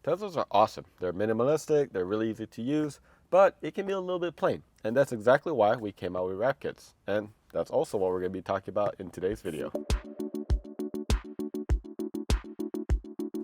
Teslas are awesome. They're minimalistic, they're really easy to use, but it can be a little bit plain. And that's exactly why we came out with wrap kits. And that's also what we're going to be talking about in today's video.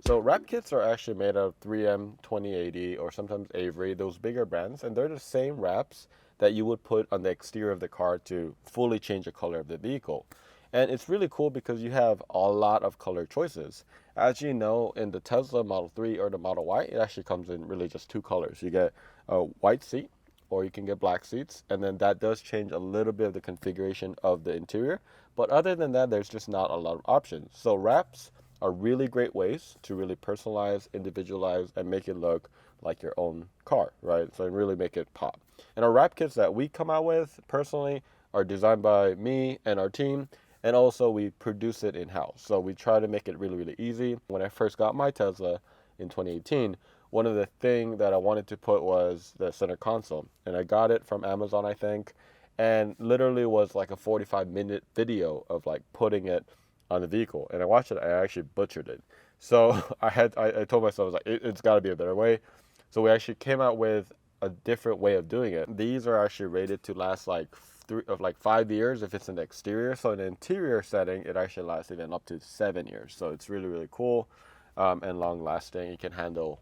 So wrap kits are actually made of 3M, 2080, or sometimes Avery, those bigger brands, and they're the same wraps that you would put on the exterior of the car to fully change the color of the vehicle. And it's really cool because you have a lot of color choices. As you know, in the Tesla Model 3 or the Model Y, it actually comes in really just two colors. You get a white seat or you can get black seats, and then that does change a little bit of the configuration of the interior. But other than that, there's just not a lot of options. So wraps are really great ways to really personalize, individualize, and make it look like your own car, right? So really make it pop. And our wrap kits that we come out with personally are designed by me and our team, and also we produce it in-house. So we try to make it really, really easy. When I first got my Tesla in 2018, one of the things that I wanted to put was the center console. And I got it from Amazon, I think, and literally was like a 45-minute video of like putting it on the vehicle. And I watched it, I actually butchered it. So I told myself, I was like, it's got to be a better way. So we actually came out with a different way of doing it. These are actually rated to last like 5 years if it's in the exterior. So in the interior setting, it actually lasts even up to 7 years. So it's really, really cool and long lasting. It can handle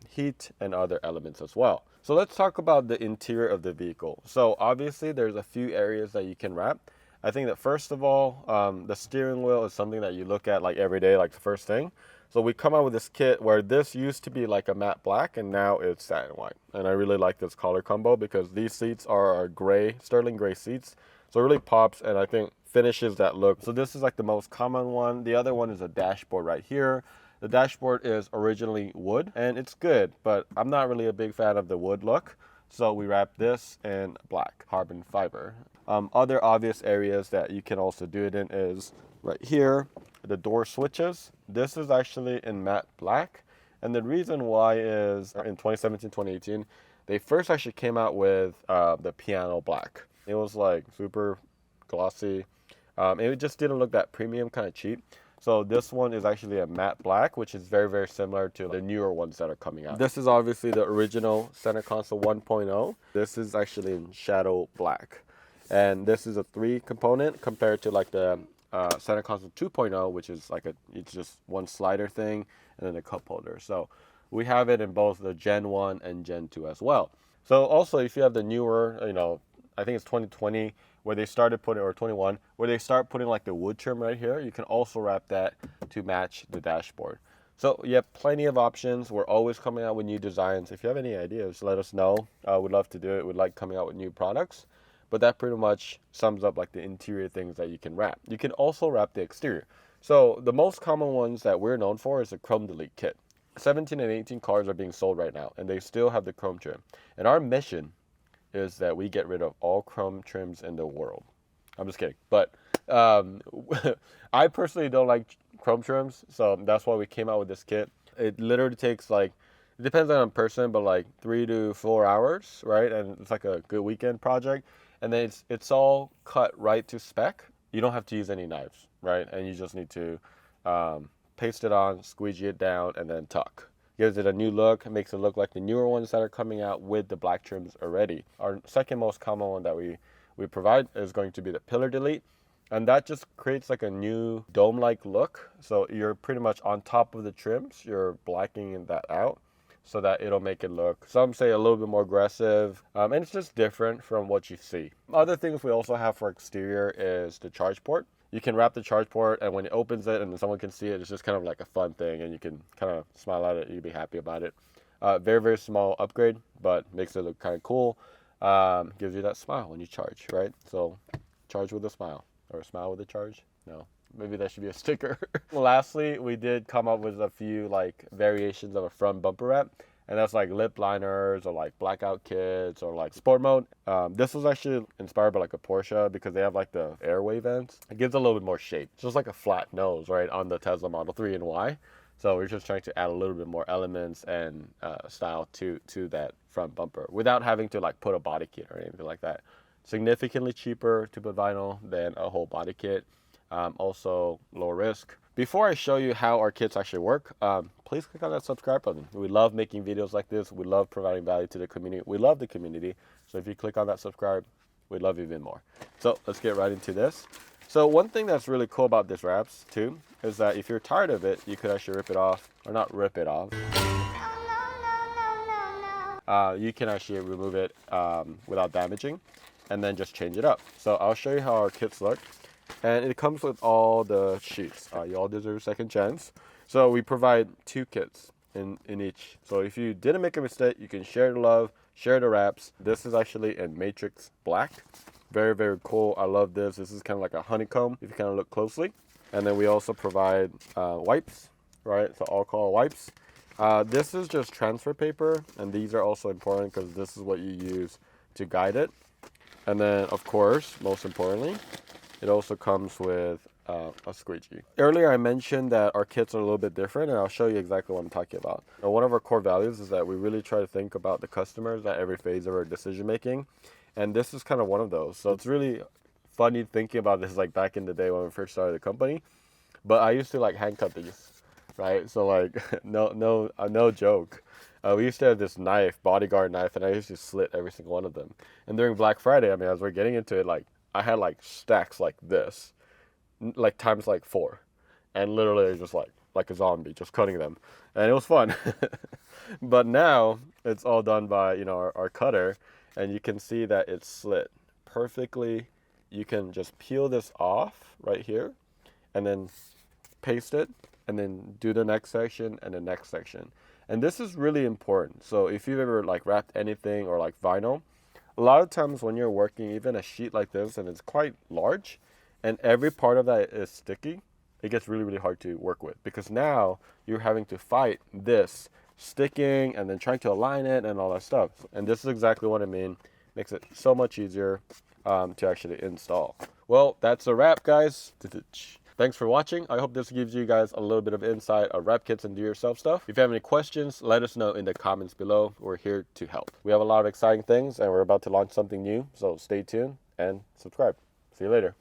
heat and other elements as well. So let's talk about the interior of the vehicle. So obviously there's a few areas that you can wrap. I think that first of all, the steering wheel is something that you look at like every day, like the first thing. So we come out with this kit where this used to be like a matte black and now it's satin white. And I really like this color combo because these seats are gray, sterling gray seats. So it really pops and I think finishes that look. So this is like the most common one. The other one is a dashboard right here. The dashboard is originally wood and it's good, but I'm not really a big fan of the wood look. So we wrap this in black carbon fiber. Other obvious areas that you can also do it in is right here, the door switches. This is actually in matte black. And the reason why is in 2017, 2018, they first actually came out with the piano black. It was like super glossy. It just didn't look that premium, kind of cheap. So this one is actually a matte black, which is very, very similar to the newer ones that are coming out. This is obviously the original center console 1.0. This is actually in shadow black. And this is a 3-component compared to like the center console 2.0, which is like it's just one slider thing and then a cup holder. So we have it in both the Gen 1 and Gen 2 as well. So also if you have the newer, I think it's 2020 where they started putting, or 21, where they start putting like the wood trim right here, you can also wrap that to match the dashboard. So you have plenty of options. We're always coming out with new designs. If you have any ideas, let us know. We'd love to do it. We'd like coming out with new products. But that pretty much sums up like the interior things that you can wrap. You can also wrap the exterior. So the most common ones that we're known for is the Chrome Delete Kit. 17 and 18 cars are being sold right now, and they still have the chrome trim. And our mission is that we get rid of all chrome trims in the world. I'm just kidding. But I personally don't like chrome trims, so that's why we came out with this kit. It literally takes like, it depends on a person, but like 3 to 4 hours, right? And it's like a good weekend project. And then it's all cut right to spec. You don't have to use any knives, right? And you just need to paste it on, squeegee it down, and then tuck. Gives it a new look, makes it look like the newer ones that are coming out with the black trims already. Our second most common one that we provide is going to be the pillar delete. And that just creates like a new dome-like look. So you're pretty much on top of the trims, you're blacking that out so that it'll make it look, some say a little bit more aggressive, and it's just different from what you see. Other things we also have for exterior is the charge port. You can wrap the charge port, and when it opens it and someone can see it, it's just kind of like a fun thing, and you can kind of smile at it, you'll be happy about it. Very, very small upgrade, but makes it look kind of cool. Gives you that smile when you charge, right? So charge with a smile, or a smile with a charge? No. Maybe that should be a sticker. Lastly, we did come up with a few like variations of a front bumper wrap. And that's like lip liners or like blackout kits or like sport mode. This was actually inspired by like a Porsche because they have like the airway vents. It gives a little bit more shape. It's just like a flat nose, right, on the Tesla Model 3 and Y. So we're just trying to add a little bit more elements and style to that front bumper without having to like put a body kit or anything like that. Significantly cheaper to put vinyl than a whole body kit. Also low risk. Before I show you how our kits actually work, please click on that subscribe button. We love making videos like this. We love providing value to the community. We love the community. So if you click on that subscribe, we'd love you even more. So let's get right into this. So one thing that's really cool about this wraps too is that if you're tired of it, you could actually rip it off, or not rip it off. You can actually remove it without damaging and then just change it up. So I'll show you how our kits look. And it comes with all the sheets. You all deserve a second chance. So we provide 2 kits in each. So if you didn't make a mistake, you can share the love, share the wraps. This is actually in matrix black. Very, very cool. I love this. This is kind of like a honeycomb if you kind of look closely. And then we also provide wipes, right? So alcohol wipes. This is just transfer paper, and these are also important because this is what you use to guide it. And then, of course, most importantly, it also comes with a squeegee. Earlier, I mentioned that our kits are a little bit different, and I'll show you exactly what I'm talking about. Now, one of our core values is that we really try to think about the customers at every phase of our decision making, and this is kind of one of those. So it's really funny thinking about this like back in the day when we first started the company. But I used to like hand cut these, right? So like no joke. We used to have this knife, bodyguard knife, and I used to slit every single one of them. And during Black Friday, I mean, as we're getting into it, like I had like stacks like this, like times like 4, and literally just like a zombie, just cutting them, and it was fun. But now it's all done by our cutter, and you can see that it's slit perfectly. You can just peel this off right here, and then paste it, and then do the next section and the next section. And this is really important. So if you've ever like wrapped anything or like vinyl, a lot of times when you're working even a sheet like this and it's quite large and every part of that is sticky, it gets really, really hard to work with because now you're having to fight this sticking and then trying to align it and all that stuff. And this is exactly what I mean. Makes it so much easier to actually install. Well, that's a wrap, guys. Thanks for watching. I hope this gives you guys a little bit of insight on wrap kits and do-yourself stuff. If you have any questions, let us know in the comments below. We're here to help. We have a lot of exciting things and we're about to launch something new, so stay tuned and subscribe. See you later.